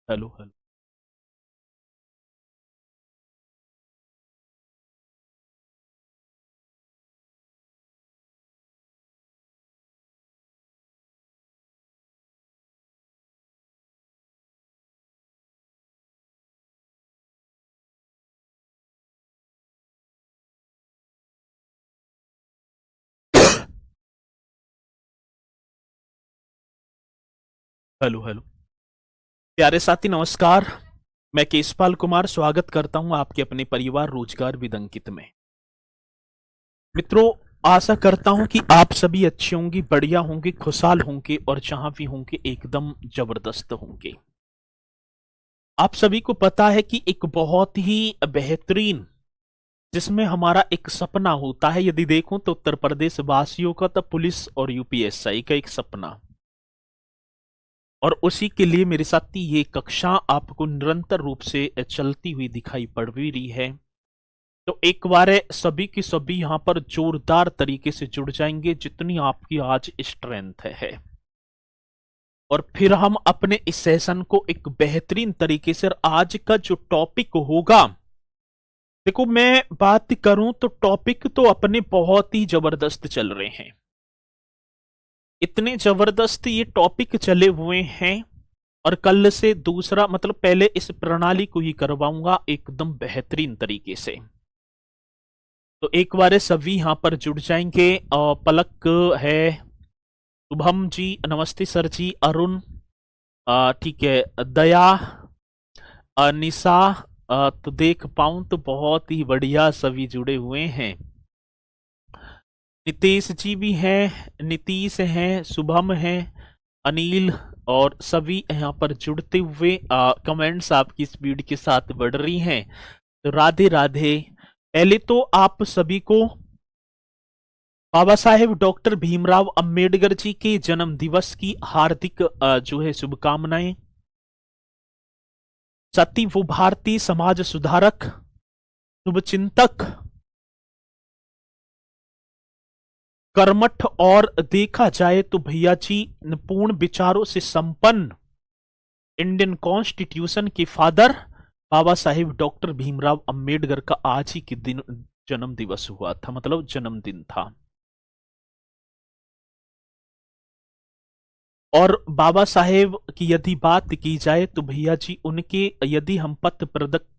Hello hello. Hello hello. प्यारे साथी नमस्कार। मैं केशपाल कुमार स्वागत करता हूं आपके अपने परिवार रोजगार विद अंकित में। मित्रों, आशा करता हूं कि आप सभी अच्छे होंगे, बढ़िया होंगे, खुशहाल होंगे और जहां भी होंगे एकदम जबरदस्त होंगे। आप सभी को पता है कि एक बहुत ही बेहतरीन, जिसमें हमारा एक सपना होता है, यदि देखूं तो उत्तर प्रदेश वासियों का, तो पुलिस और यूपीएसआई का एक सपना। और उसी के लिए मेरे साथ ये कक्षा आपको निरंतर रूप से चलती हुई दिखाई पड़ भी रही है। तो एक बार सभी की सभी यहां पर जोरदार तरीके से जुड़ जाएंगे जितनी आपकी आज स्ट्रेंथ है। और फिर हम अपने इस सेशन को एक बेहतरीन तरीके से, आज का जो टॉपिक होगा, देखो मैं बात करूं तो टॉपिक तो अपने बहुत ही जबरदस्त चल रहे हैं। इतने जबरदस्त ये टॉपिक चले हुए हैं। और कल से दूसरा मतलब पहले इस प्रणाली को ही करवाऊंगा एकदम बेहतरीन तरीके से। तो एक बार सभी यहां पर जुड़ जाएंगे। पलक है, शुभम जी नमस्ते सर जी, अरुण, ठीक है, दया, निशा, तो देख पाऊं तो बहुत ही बढ़िया सभी जुड़े हुए हैं। नितेश जी भी हैं, नीतीश हैं, शुभम हैं, अनिल, और सभी यहाँ पर जुड़ते हुए कमेंट्स आपकी स्पीड के साथ बढ़ रही हैं। तो राधे राधे। पहले तो आप सभी को बाबा साहेब डॉक्टर भीमराव अंबेडकर जी के जन्म दिवस की हार्दिक जो है शुभकामनाएं। सती वो भारतीय समाज सुधारक, शुभचिंतक, कर्मठ और देखा जाए तो भैया जी पूर्ण विचारों से संपन्न इंडियन कॉन्स्टिट्यूशन के फादर बाबा साहेब डॉक्टर भीमराव अंबेडकर का आज ही के दिन जन्म दिवस हुआ था, मतलब जन्मदिन था। और बाबा साहेब की यदि बात की जाए तो भैया जी उनके यदि हम पथ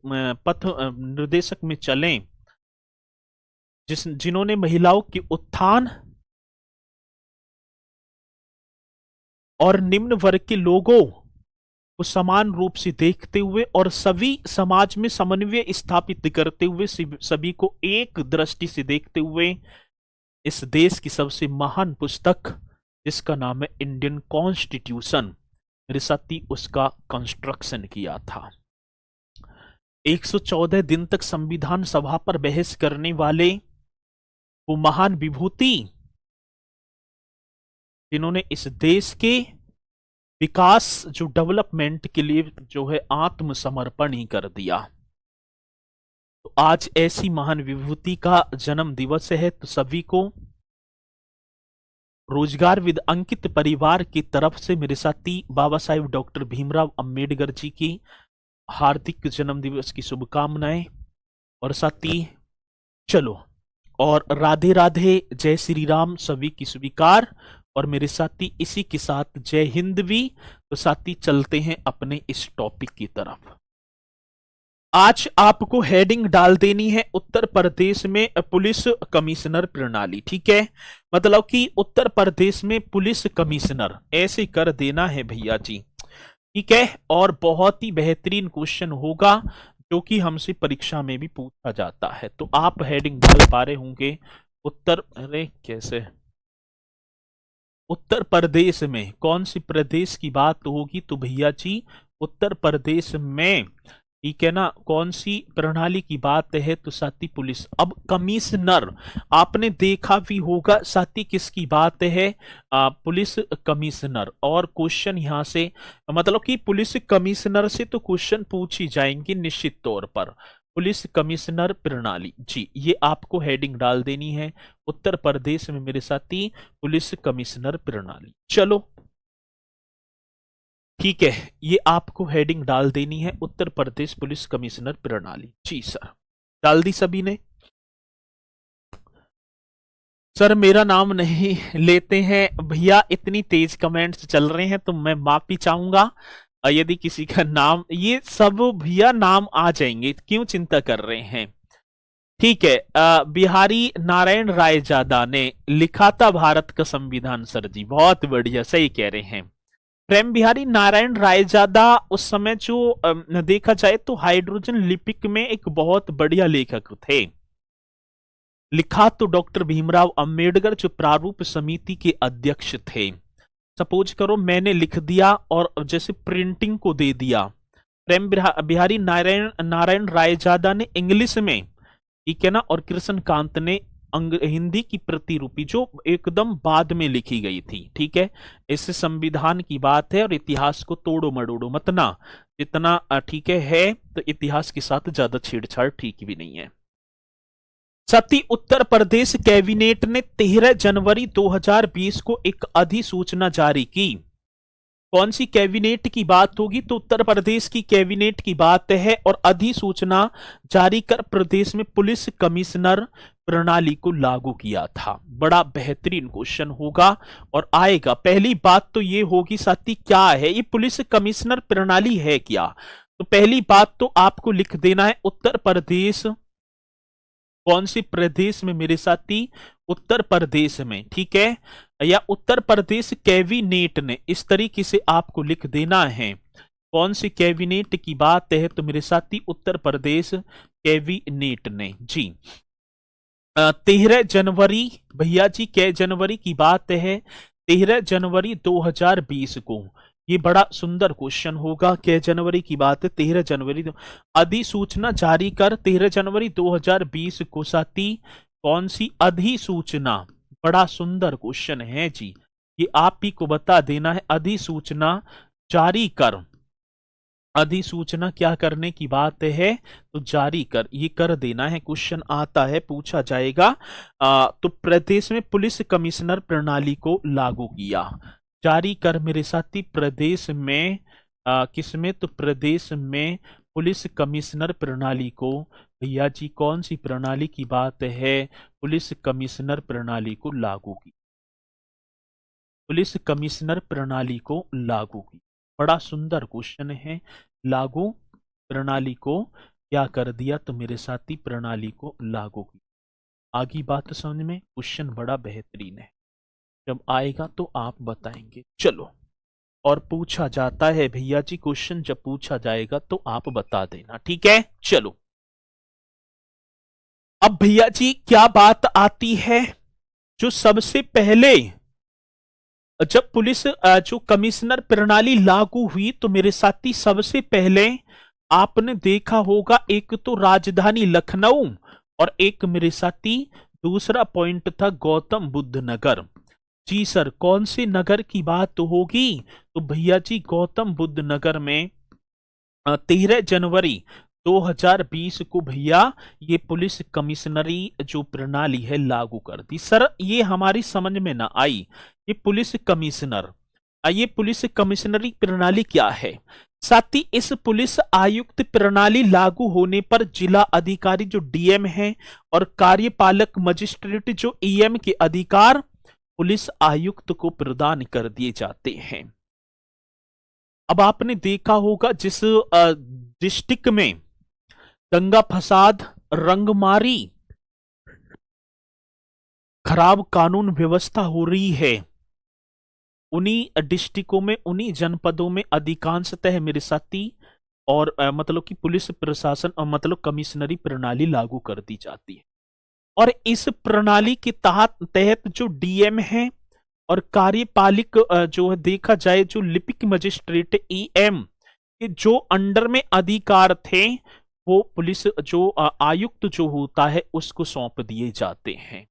निर्देशक में चलें, जिन्होंने महिलाओं के उत्थान और निम्न वर्ग के लोगों को समान रूप से देखते हुए और सभी समाज में समन्वय स्थापित करते हुए सभी को एक दृष्टि से देखते हुए इस देश की सबसे महान पुस्तक, जिसका नाम है इंडियन कॉन्स्टिट्यूशन, रिसती उसका कंस्ट्रक्शन किया था। 114 दिन तक संविधान सभा पर बहस करने वाले वो महान विभूति, जिन्होंने इस देश के विकास, जो डेवलपमेंट के लिए जो है आत्मसमर्पण ही कर दिया। तो आज ऐसी महान विभूति का जन्म दिवस है, तो सभी को रोजगार विद अंकित परिवार की तरफ से मेरे साथी बाबा साहेब डॉक्टर भीमराव अंबेडकर जी की हार्दिक जन्म दिवस की शुभकामनाएं। और साथी चलो, और राधे राधे, जय श्री राम सभी की स्वीकार। और मेरे साथी इसी के साथ जय हिंद भी। तो साथी चलते हैं अपने इस टॉपिक की तरफ। आज आपको हेडिंग डाल देनी है उत्तर प्रदेश में पुलिस कमिश्नर प्रणाली, ठीक है। मतलब कि उत्तर प्रदेश में पुलिस कमिश्नर ऐसे कर देना है भैया जी, ठीक है। और बहुत ही बेहतरीन क्वेश्चन होगा जो कि हमसे परीक्षा में भी पूछा जाता है। तो आप हेडिंग डाल पा रहे होंगे उत्तर, अरे कैसे, उत्तर प्रदेश में कौन सी प्रदेश की बात होगी तो भैया जी उत्तर प्रदेश में, ठीक है ना, कौन सी प्रणाली की बात है तो साथी पुलिस। अब कमिश्नर आपने देखा भी होगा साथी, किसकी बात है, पुलिस कमिश्नर। और क्वेश्चन यहां से मतलब कि पुलिस कमिश्नर से तो क्वेश्चन पूछ ही जाएंगे निश्चित तौर पर। पुलिस कमिश्नर प्रणाली जी, ये आपको हेडिंग डाल देनी है उत्तर प्रदेश में मेरे साथी पुलिस कमिश्नर प्रणाली। चलो ठीक है, ये आपको हेडिंग डाल देनी है, उत्तर प्रदेश पुलिस कमिश्नर प्रणाली। जी सर, डाल दी सभी ने? सर मेरा नाम नहीं लेते हैं भैया, इतनी तेज कमेंट्स चल रहे हैं तो मैं माफी चाहूंगा। यदि किसी का नाम, ये सब भैया नाम आ जाएंगे, क्यों चिंता कर रहे हैं। ठीक है, बिहारी नारायण रायजादा ने लिखा था भारत का संविधान। सर जी बहुत बढ़िया, सही कह रहे हैं। प्रेम बिहारी नारायण रायजादा उस समय जो देखा जाए तो हाइड्रोजन लिपिक में एक बहुत बढ़िया लेखक थे। लिखा तो डॉक्टर भीमराव अंबेडकर जो प्रारूप समिति के अध्यक्ष थे। सपोज करो मैंने लिख दिया और जैसे प्रिंटिंग को दे दिया, प्रेम बिहारी नारायण नारायण रायजादा ने इंग्लिश में, ठीक है ना, और कृष्णकांत ने हिंदी की प्रतिरूपी जो एकदम बाद में लिखी गई थी। ठीक है, इससे संविधान की बात है और इतिहास को तोड़ो मड़ोड़ो मत ना, जितना ठीक है तो इतिहास के साथ ज्यादा छेड़छाड़ ठीक भी नहीं है। साथ ही उत्तर प्रदेश कैबिनेट ने 13 जनवरी 2020 को एक अधिसूचना जारी की। कौन सी कैबिनेट की बात होगी? तो उत्तर प्रदेश की कैबिनेट की बात है, और अधिसूचना जारी कर प्रदेश में पुलिस कमिश्नर प्रणाली को लागू किया था। बड़ा बेहतरीन क्वेश्चन होगा और आएगा। पहली बात तो ये होगी साथी, क्या है ये पुलिस कमिश्नर प्रणाली है क्या? तो पहली बात तो आपको लिख देना है उत्तर प्रदेश। कौन सी प्रदेश में मेरे साथी? उत्तर प्रदेश में, ठीक है, या उत्तर प्रदेश कैबिनेट ने, इस तरीके से आपको लिख देना है। कौन सी कैबिनेट की बात है? तो मेरे साथी उत्तर प्रदेश कैबिनेट ने। जी 13 जनवरी भैया जी, कै जनवरी की बात है? 13 जनवरी 2020 को। ये बड़ा सुंदर क्वेश्चन होगा, कै जनवरी की बात है? 13 जनवरी। अधिसूचना जारी कर 13 जनवरी 2020 को साथी, कौन सी अधिसूचना? बड़ा सुंदर क्वेश्चन है जी, ये आप ही को बता देना है। अधिसूचना जारी कर, अधिसूचना क्या करने की बात है? तो जारी कर, ये कर देना है। क्वेश्चन आता है, पूछा जाएगा। तो प्रदेश में पुलिस कमिश्नर प्रणाली को लागू किया। जारी कर मेरे साथी, प्रदेश में किसमें? तो प्रदेश में पुलिस कमिश्नर प्रणाली को। भैया जी कौन सी प्रणाली की बात है? पुलिस कमिश्नर प्रणाली को लागू की, पुलिस कमिश्नर प्रणाली को लागू की। बड़ा सुंदर क्वेश्चन है। लागू प्रणाली को क्या कर दिया? तो मेरे साथी प्रणाली को लागू की। आगे बात समझ में? क्वेश्चन बड़ा बेहतरीन है, जब आएगा तो आप बताएंगे। चलो, और पूछा जाता है भैया जी क्वेश्चन, जब पूछा जाएगा तो आप बता देना, ठीक है। चलो, अब भैया जी क्या बात आती है, जो सबसे पहले जब पुलिस जो कमिश्नर प्रणाली लागू हुई, तो मेरे साथी सबसे पहले आपने देखा होगा, एक तो राजधानी लखनऊ और एक मेरे साथी दूसरा पॉइंट था गौतम बुद्ध नगर। जी सर, कौन से नगर की बात होगी? तो भैया जी गौतम बुद्ध नगर में 13 जनवरी 2020 को भैया ये पुलिस कमिश्नरी जो प्रणाली है लागू कर दी। सर ये हमारी समझ में ना आई, ये पुलिस कमिश्नर, ये पुलिस कमिश्नरी प्रणाली क्या है? साथ ही इस पुलिस आयुक्त प्रणाली लागू होने पर जिला अधिकारी जो डीएम है और कार्यपालक मजिस्ट्रेट जो ईएम के अधिकार पुलिस आयुक्त को प्रदान कर दिए जाते हैं। अब आपने देखा होगा जिस डिस्ट्रिक्ट में दंगा फसाद, रंगमारी, खराब कानून व्यवस्था हो रही है, उन्हीं डिस्ट्रिक्टों में, उन्हीं जनपदों में अधिकांशतः मेरे साथी और मतलब कि पुलिस प्रशासन और मतलब कमिश्नरी प्रणाली लागू कर दी जाती है। और इस प्रणाली के तहत जो डीएम है और कार्यपालिक जो है देखा जाए जो लिपिक मजिस्ट्रेट ईएम के जो अंडर में अधिकार थे, वो पुलिस जो आयुक्त जो होता है उसको सौंप दिए जाते हैं।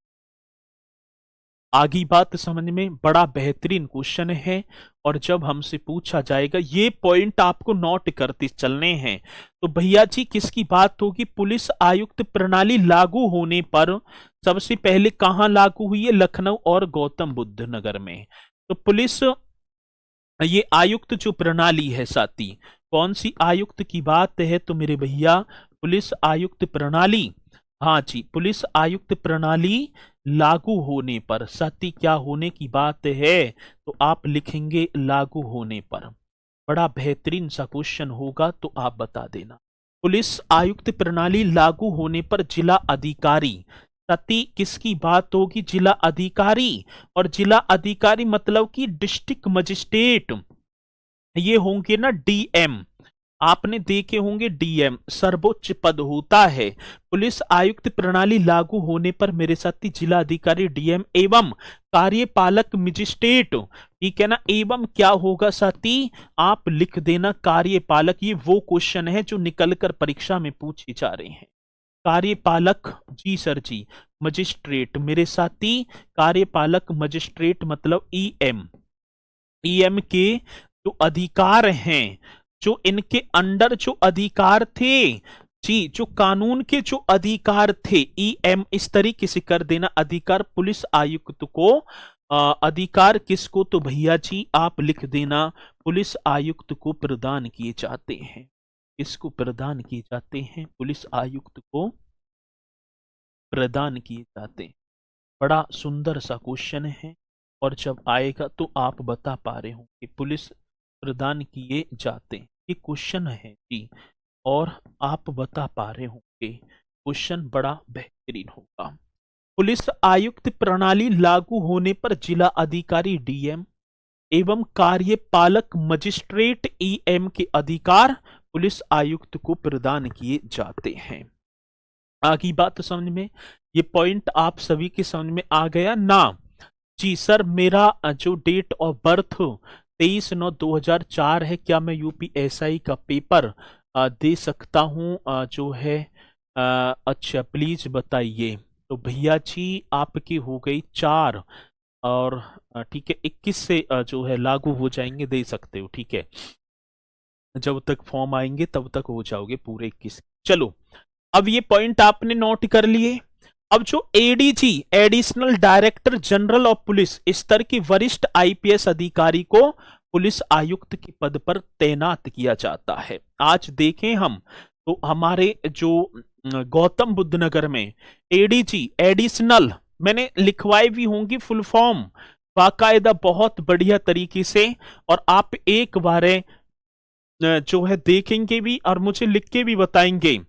आगे बात समझ में? बड़ा बेहतरीन क्वेश्चन है, और जब हमसे पूछा जाएगा ये पॉइंट आपको नोट करते चलने हैं। तो भैया जी किसकी बात होगी? पुलिस आयुक्त प्रणाली लागू होने पर सबसे पहले कहां लागू हुई है? लखनऊ और गौतम बुद्ध नगर में। तो पुलिस ये आयुक्त जो प्रणाली है साथी, कौन सी आयुक्त की बात है तो मेरे भैया पुलिस आयुक्त प्रणाली। हाँ जी, पुलिस आयुक्त प्रणाली लागू होने पर साथी क्या होने की बात है तो आप लिखेंगे लागू होने पर। बड़ा बेहतरीन सा क्वेश्चन होगा तो आप बता देना। पुलिस आयुक्त प्रणाली लागू होने पर जिला अधिकारी, साथी किसकी बात होगी? जिला अधिकारी। और जिला अधिकारी मतलब कि डिस्ट्रिक्ट मजिस्ट्रेट, ये होंगे ना डीएम। आपने देखे होंगे डीएम सर्वोच्च पद होता है। पुलिस आयुक्त प्रणाली लागू होने पर मेरे साथी जिला अधिकारी, डीएम एवं कार्यपालक मजिस्ट्रेट, ठीक है ना। एवं क्या होगा साथी? आप लिख देना कार्यपालक। ये वो क्वेश्चन है जो निकलकर परीक्षा में पूछे जा रहे हैं। कार्यपालक, जी सर जी। मजिस्ट्रेट मेरे साथी, कार्यपालक मजिस्ट्रेट मतलब ईएम। ईएम के जो अधिकार हैं, जो इनके अंडर जो अधिकार थे जी, जो कानून के जो अधिकार थे, ईएम इस तरीके से कर देना। अधिकार पुलिस आयुक्त को, अधिकार किसको तो भैया जी आप लिख देना पुलिस आयुक्त को प्रदान किए जाते हैं। किसको प्रदान किए जाते हैं? पुलिस आयुक्त को प्रदान किए जाते हैं। बड़ा सुंदर सा क्वेश्चन है और जब आएगा तो आप बता पा रहे हो कि पुलिस प्रदान किए जाते हैं। ये क्वेश्चन है जी और आप बता पा रहे होंगे। क्वेश्चन बड़ा बेहतरीन होगा। पुलिस आयुक्त प्रणाली लागू होने पर जिला अधिकारी डीएम एवं कार्यपालक मजिस्ट्रेट ईएम के अधिकार पुलिस आयुक्त को प्रदान किए जाते हैं। आगे बात समझ में, ये पॉइंट आप सभी के समझ में आ गया ना? जी सर, मेरा जो डेट ऑफ बर्थ 23/9/2004 है, क्या मैं यूपीएसआई का पेपर दे सकता हूं जो है? अच्छा प्लीज बताइए। तो भैया जी आपकी हो गई 4 और ठीक है 21 से जो है लागू हो जाएंगे, दे सकते हो, ठीक है। जब तक फॉर्म आएंगे तब तक हो जाओगे पूरे 21। चलो अब ये पॉइंट आपने नोट कर लिए। अब जो ADG additional director general of police स्तर के वरिष्ठ आईपीएस अधिकारी को पुलिस आयुक्त के पद पर तैनात किया जाता है। आज देखें हम तो हमारे जो गौतम बुद्ध नगर में एडीजी एडिशनल, मैंने लिखवाई भी होंगी फुल फॉर्म बाकायदा बहुत बढ़िया तरीके से, और आप एक बार जो है देखेंगे भी और मुझे लिख के भी बताएंगे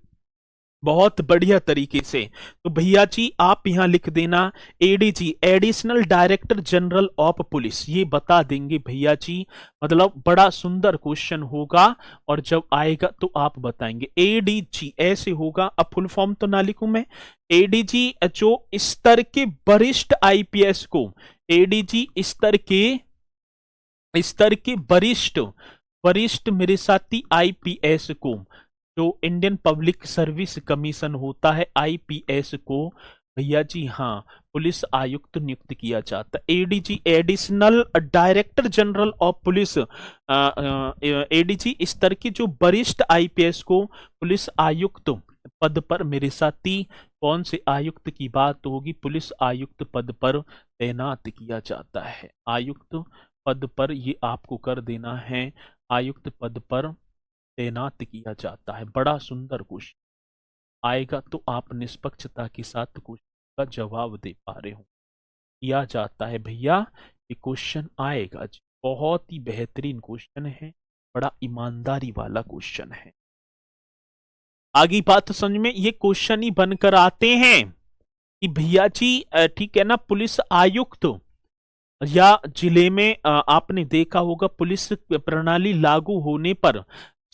बहुत बढ़िया तरीके से। तो भैया जी आप यहां लिख देना ADG additional director general of police, ये बता देंगे भैया जी। मतलब बड़ा सुंदर क्वेश्चन होगा और जब आएगा तो आप बताएंगे। एडीजी ऐसे होगा, अब फुल फॉर्म तो ना लिखूं मैं। एडीजी जो स्तर के वरिष्ठ आईपीएस को, एडीजी स्तर के वरिष्ठ मेरे साथी आईपीएस को, जो इंडियन पब्लिक सर्विस कमीशन होता है आईपीएस को भैया जी हाँ पुलिस आयुक्त नियुक्त किया जाता है। ADG additional director general of police, ADG स्तर के जो वरिष्ठ आईपीएस को पुलिस आयुक्त पद पर मेरे साथी कौन से आयुक्त की बात होगी? पुलिस आयुक्त पद पर तैनात किया जाता है। आयुक्त पद पर ये आपको कर देना है, आयुक्त पद पर तैनात किया जाता है। बड़ा सुंदर क्वेश्चन आएगा तो आप निष्पक्षता के साथ क्वेश्चन का जवाब दे पा रहे हो। किया जाता है भैया, ये क्वेश्चन आएगा जी, बहुत ही बेहतरीन क्वेश्चन है, बड़ा ईमानदारी वाला क्वेश्चन है। आगे बात समझ में, ये क्वेश्चन ही बनकर आते हैं कि भैया जी ठीक है ना, पुलिस आयुक्त या जिले में आपने देखा होगा पुलिस प्रणाली लागू होने पर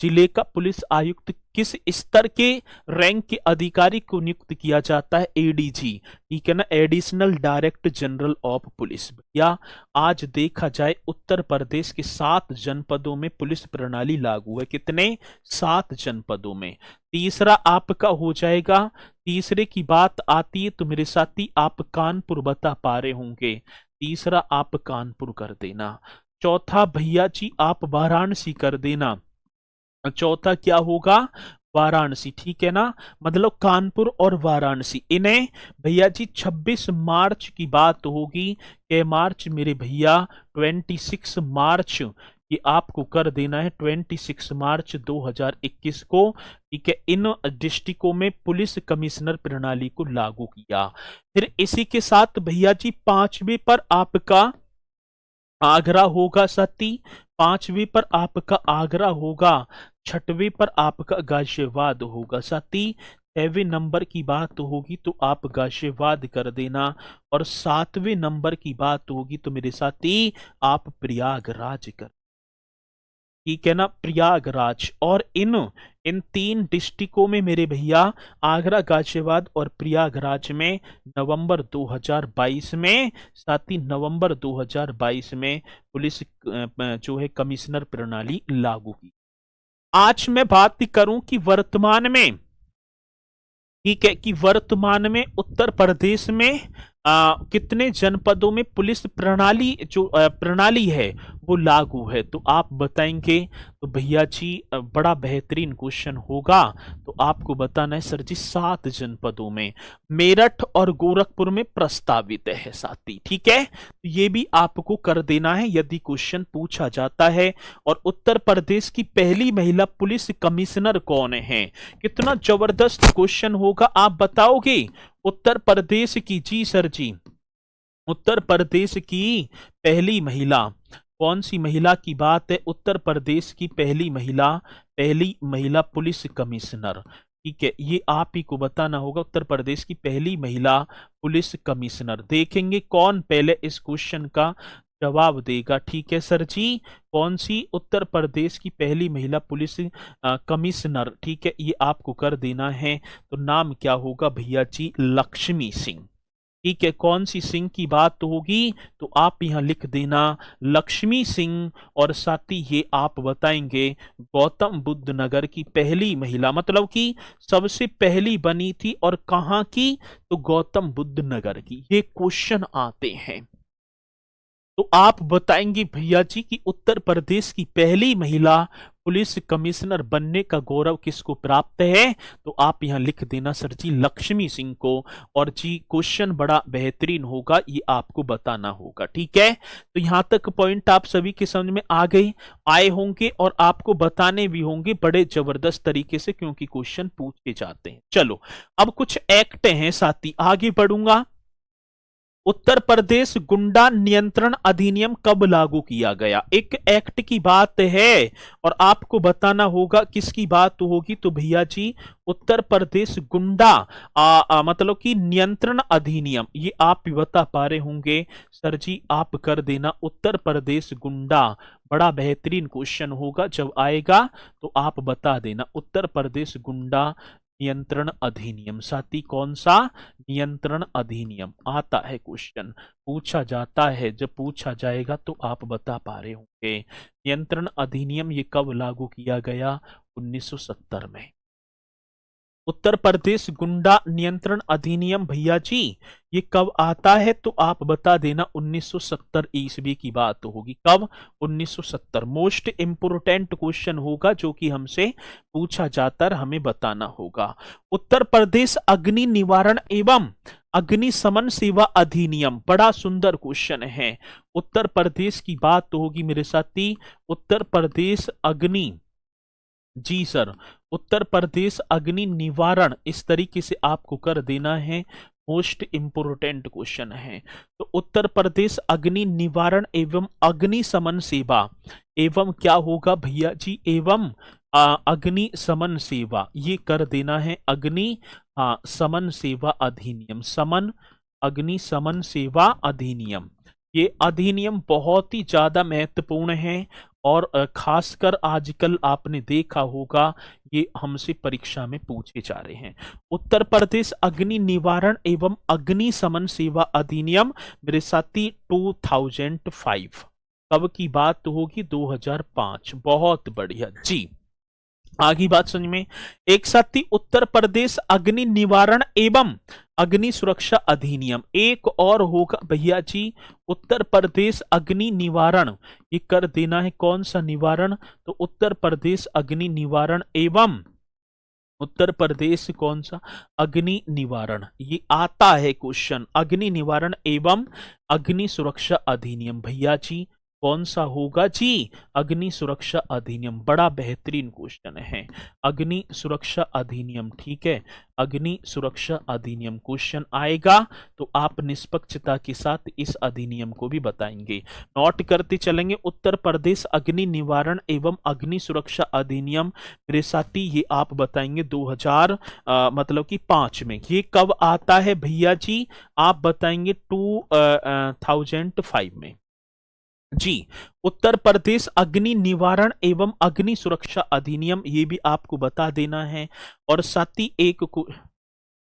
जिले का पुलिस आयुक्त किस स्तर के रैंक के अधिकारी को नियुक्त किया जाता है? एडीजी, ठीक है ना, additional director general of police. या आज देखा जाए उत्तर प्रदेश के 7 जनपदों में पुलिस प्रणाली लागू है। कितने? 7 जनपदों में। तीसरा आपका हो जाएगा, तीसरे की बात आती है तो मेरे साथी आप कानपुर बता पा रहे होंगे, तीसरा आप कानपुर कर देना। चौथा भैया जी आप वाराणसी कर देना। चौथा क्या होगा? वाराणसी, ठीक है ना। मतलब कानपुर और वाराणसी, इन्हें भैया जी 26 मार्च की बात होगी। के मार्च मेरे भैया 26 मार्च ये आपको कर देना है 26 मार्च 2021 को। ठीक है, इन डिस्ट्रिक्टों में पुलिस कमिश्नर प्रणाली को लागू किया। फिर इसी के साथ भैया जी 5वें पर आपका आगरा होगा साथी, 5वें पर आपका आगरा होगा, 6वें पर आपका गाजियाबाद होगा साथी, 6वें नंबर की बात होगी तो आप गाजियाबाद कर देना, और 7वें नंबर की बात होगी तो मेरे साथी आप प्रयागराज कर, ठीक है ना, प्रयागराज। और इन इन 3 डिस्ट्रिक्टों में मेरे भैया आगरा, गाजियाबाद और प्रयागराज में नवंबर 2022 में, साथ ही नवंबर 2022 में पुलिस जो है कमिश्नर प्रणाली लागू की। आज मैं बात करूं कि वर्तमान में, ठीक है, कि वर्तमान में उत्तर प्रदेश में कितने जनपदों में पुलिस प्रणाली जो प्रणाली है वो लागू है, तो आप बताएंगे। तो भैया जी बड़ा बेहतरीन क्वेश्चन होगा, तो आपको बताना है सर जी 7 जनपदों में, मेरठ और गोरखपुर में प्रस्तावित है साथी। ठीक है, तो ये भी आपको कर देना है यदि क्वेश्चन पूछा जाता है। और उत्तर प्रदेश की पहली महिला पुलिस कमिश्नर कौन है, कितना जबरदस्त क्वेश्चन होगा, आप बताओगे। उत्तर प्रदेश की, जी सर जी, उत्तर प्रदेश की पहली महिला, कौन सी महिला की बात है, उत्तर प्रदेश की पहली महिला पुलिस कमिश्नर। ठीक है, ये आप ही को बताना होगा, उत्तर प्रदेश की पहली महिला पुलिस कमिश्नर। देखेंगे कौन पहले इस क्वेश्चन का जवाब देगा। ठीक है सर जी, कौन सी उत्तर प्रदेश की पहली महिला पुलिस कमिश्नर, ठीक है, ये आपको कर देना है। तो नाम क्या होगा भैया जी, लक्ष्मी सिंह। ठीक है, कौन सी सिंह की बात होगी, तो आप यहां लिख देना लक्ष्मी सिंह। और साथ ही ये आप बताएंगे गौतम बुद्ध नगर की पहली महिला, मतलब कि सबसे पहली बनी थी और कहां की, तो गौतम बुद्ध नगर की। ये क्वेश्चन आते हैं, तो आप बताएंगे भैया जी कि उत्तर प्रदेश की पहली महिला पुलिस कमिश्नर बनने का गौरव किसको प्राप्त है, तो आप यहां लिख देना सर जी लक्ष्मी सिंह को। और जी क्वेश्चन बड़ा बेहतरीन होगा, ये आपको बताना होगा। ठीक है, तो यहां तक पॉइंट आप सभी के समझ में आए होंगे और आपको बताने भी होंगे बड़े जबरदस्त तरीके से, क्योंकि क्वेश्चन पूछे जाते हैं। चलो अब कुछ एक्ट हैं साथी, आगे बढ़ूंगा। उत्तर प्रदेश गुंडा नियंत्रण अधिनियम कब लागू किया गया, एक एक्ट की बात है और आपको बताना होगा किसकी बात होगी, तो भैया जी उत्तर प्रदेश गुंडा मतलब कि नियंत्रण अधिनियम, ये आप भी बता पा रहे होंगे सर जी, आप कर देना उत्तर प्रदेश गुंडा। बड़ा बेहतरीन क्वेश्चन होगा, जब आएगा तो आप बता देना उत्तर प्रदेश गुंडा नियंत्रण अधिनियम। साथी कौन सा नियंत्रण अधिनियम आता है, क्वेश्चन पूछा जाता है, जब पूछा जाएगा तो आप बता पा रहे होंगे। नियंत्रण अधिनियम ये कब लागू किया गया, 1970 में। उत्तर प्रदेश गुंडा नियंत्रण अधिनियम भैया जी ये कब आता है, तो आप बता देना 1970 ईस्वी की बात होगी। कब, 1970। मोस्ट इंपोर्टेंट क्वेश्चन होगा जो कि हमसे पूछा जाता है, हमें बताना होगा। उत्तर प्रदेश अग्नि निवारण एवं अग्निशमन सेवा अधिनियम, बड़ा सुंदर क्वेश्चन है। उत्तर प्रदेश की बात होगी मेरे साथी, उत्तर प्रदेश अग्नि, जी सर, उत्तर प्रदेश अग्नि निवारण, इस तरीके से आपको कर देना है, मोस्ट इंपोर्टेंट क्वेश्चन है। तो उत्तर प्रदेश अग्नि निवारण एवं अग्निशमन सेवा, एवं क्या होगा भैया जी, एवं अग्निशमन सेवा, ये कर देना है अग्नि समन सेवा अधिनियम, अग्निशमन सेवा अधिनियम। ये अधिनियम बहुत ही ज्यादा महत्वपूर्ण है और खासकर आजकल आपने देखा होगा ये हमसे परीक्षा में पूछे जा रहे हैं। उत्तर प्रदेश अग्नि निवारण एवं अग्निशमन सेवा अधिनियम मेरे साथी 2005, कब की बात होगी, 2005। बहुत बढ़िया जी, आगे बात समझ में। एक साथी उत्तर प्रदेश अग्नि निवारण एवं अग्नि सुरक्षा अधिनियम, एक और होगा भैया जी उत्तर प्रदेश अग्नि निवारण, ये कर देना है कौन सा निवारण, तो उत्तर प्रदेश अग्नि निवारण एवं, उत्तर प्रदेश कौन सा अग्नि निवारण, ये आता है क्वेश्चन, अग्नि निवारण एवं अग्नि सुरक्षा अधिनियम भैया जी कौन सा होगा जी? अग्नि सुरक्षा अधिनियम। बड़ा बेहतरीन क्वेश्चन है, अग्नि सुरक्षा अधिनियम। ठीक है, अग्नि सुरक्षा अधिनियम क्वेश्चन आएगा तो आप निष्पक्षता के साथ इस अधिनियम को भी बताएंगे। नोट करते चलेंगे, उत्तर प्रदेश अग्नि निवारण एवं अग्नि सुरक्षा अधिनियम मेरे साथी ये आप बताएंगे 2000 मतलब कि 5 में। ये कब आता है भैया जी? आप बताएंगे 2005 में जी। उत्तर प्रदेश अग्नि निवारण एवं अग्नि सुरक्षा अधिनियम ये भी आपको बता देना है। और साथ ही एक को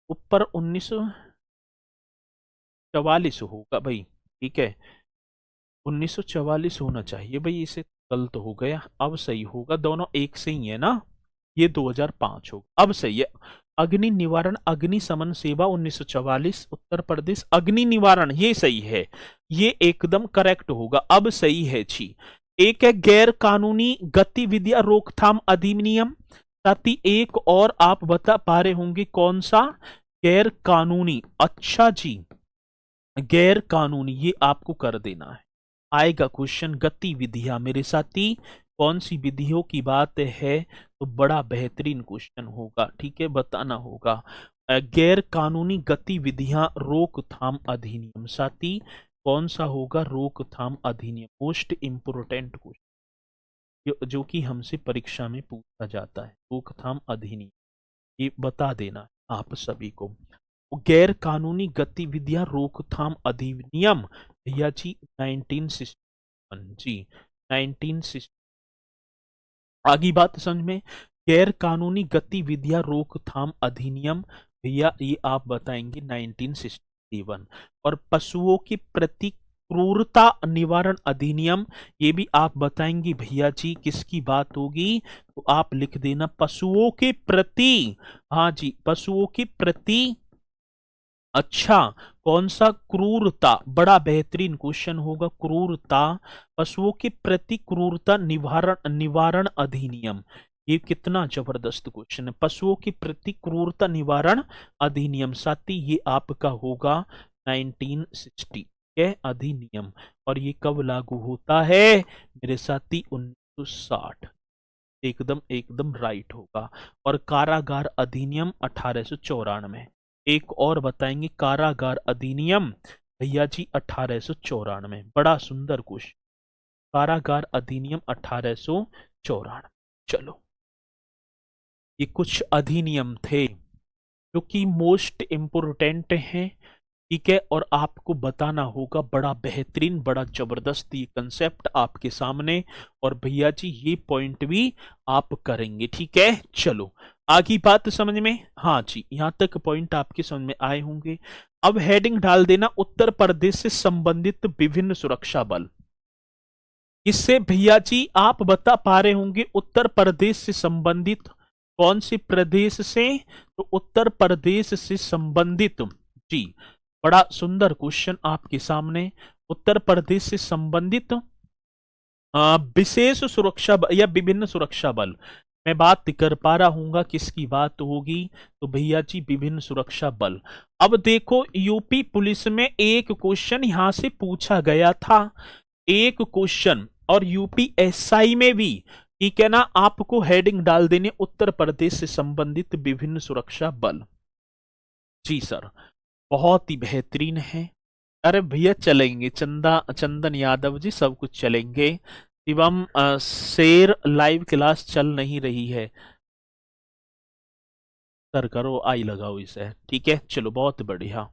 ऊपर 1944 होगा भाई, ठीक है, 1944 होना चाहिए भाई, इसे गलत हो गया, अब सही होगा, दोनों एक से ही है ना, ये 2005 होगा, अब सही है। अग्नि निवारण अग्नि शमन सेवा 1944 उत्तर प्रदेश अग्नि निवारण, ये सही है, ये एकदम करेक्ट होगा, अब सही है जी। एक है गैर कानूनी गतिविधियां रोकथाम अधिनियम, साथ ही एक और आप बता पा रहे होंगे कौन सा? गैर कानूनी, अच्छा जी, गैर कानूनी, ये आपको कर देना है, आएगा क्वेश्चन। गतिविधियां मेरे साथी कौन सी विधियों की बात है? तो बड़ा बेहतरीन क्वेश्चन होगा, ठीक है, बताना होगा। गैर कानूनी गतिविधियां रोकथाम अधिनियम, साथी कौन सा होगा? रोकथाम अधिनियम, मोस्ट इंपोर्टेंट क्वेश्चन जो कि हमसे परीक्षा में पूछा जाता है, रोकथाम अधिनियम, ये बता देना आप सभी को। गैर कानूनी गतिविधियां रोकथाम अधिनियम भैया जी 1961 जी, 1960। आगे बात समझ में, गैर कानूनी गतिविधियां रोकथाम अधिनियम भैया ये आप बताएंगे 1961। और पशुओं के प्रति क्रूरता निवारण अधिनियम ये भी आप बताएंगे भैया जी, किसकी बात होगी? तो आप लिख देना पशुओं के प्रति, हाँ जी, पशुओं के प्रति, अच्छा, कौन सा? क्रूरता, बड़ा बेहतरीन क्वेश्चन होगा, क्रूरता, पशुओं के प्रति क्रूरता निवारण निवारण अधिनियम, ये कितना जबरदस्त क्वेश्चन है, पशुओं के प्रति क्रूरता निवारण अधिनियम, साथी ये आपका होगा 1960 के अधिनियम। और ये कब लागू होता है मेरे साथी? 1960, एकदम एकदम राइट होगा। और कारागार अधिनियम 1894, एक और बताएंगे, कारागार अधिनियम भैया जी 1894, बड़ा सुंदर क्वेश्चन, कारागार अधिनियम 1894। चलो, ये कुछ अधिनियम थे जो कि मोस्ट इंपोर्टेंट हैं, ठीक है, और आपको बताना होगा, बड़ा बेहतरीन बड़ा जबरदस्त ये कंसेप्ट आपके सामने, और भैया जी ये पॉइंट भी आप करेंगे, ठीक है। चलो आगे बात समझ में, हाँ जी, यहां तक पॉइंट आपके समझ में आए होंगे। अब हेडिंग डाल देना, उत्तर प्रदेश से संबंधित विभिन्न सुरक्षा बल। इससे भैया जी आप बता पा रहे होंगे उत्तर प्रदेश से संबंधित कौन से प्रदेश से? तो उत्तर प्रदेश से संबंधित जी, बड़ा सुंदर क्वेश्चन आपके सामने, उत्तर प्रदेश से संबंधित विशेष सुरक्षा या विभिन्न सुरक्षा बल, मैं बात कर पा रहा हूंगा किसकी बात होगी? तो भैया जी विभिन्न सुरक्षा बल। अब देखो, यूपी पुलिस में एक क्वेश्चन यहां से पूछा गया था, एक क्वेश्चन, और यूपी एसआई में भी, ठीक है ना, आपको हेडिंग डाल देने उत्तर प्रदेश से संबंधित विभिन्न सुरक्षा बल। जी सर, बहुत ही बेहतरीन है। अरे भैया चलेंगे, चंदन यादव जी सब कुछ चलेंगे। शिवम शेर लाइव क्लास चल नहीं रही है, सर करो आई लगाओ इसे, ठीक है, चलो बहुत बढ़िया।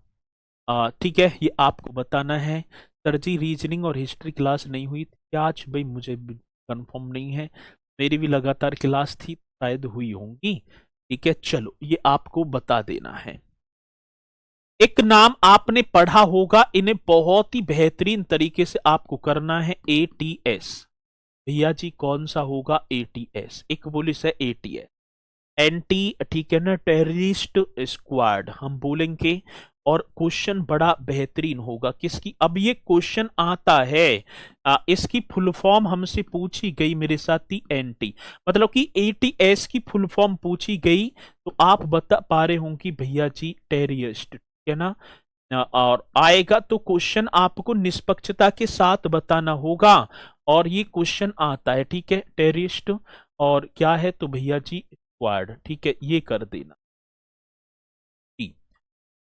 ठीक है, ये आपको बताना है। सर जी रीजनिंग और हिस्ट्री क्लास नहीं हुई थी आज भाई, मुझे कंफर्म नहीं है, मेरी भी लगातार क्लास थी, शायद हुई होंगी, ठीक है। चलो ये आपको बता देना है। एक नाम आपने पढ़ा होगा, इन्हें बहुत ही बेहतरीन तरीके से आपको करना है, एटीएस भैया जी, कौन सा होगा? एटीएस, एक पुलिस है एटीएस, एंटी, ठीक है ना, टेररिस्ट स्क्वाड हम बोलेंगे। और क्वेश्चन बड़ा बेहतरीन होगा किसकी? अब ये क्वेश्चन आता है, इसकी फुल फॉर्म हमसे पूछी गई मेरे साथी, एंटी, मतलब कि एटीएस की फुल फॉर्म पूछी गई, तो आप बता पा रहे होंगे भैया जी टेररिस्ट, ठीक है ना, और आएगा तो क्वेश्चन आपको निष्पक्षता के साथ बताना होगा। और ये क्वेश्चन आता है, ठीक है, टेररिस्ट और क्या है तो भैया जी स्क्वाड, ठीक है, ये कर देना जी।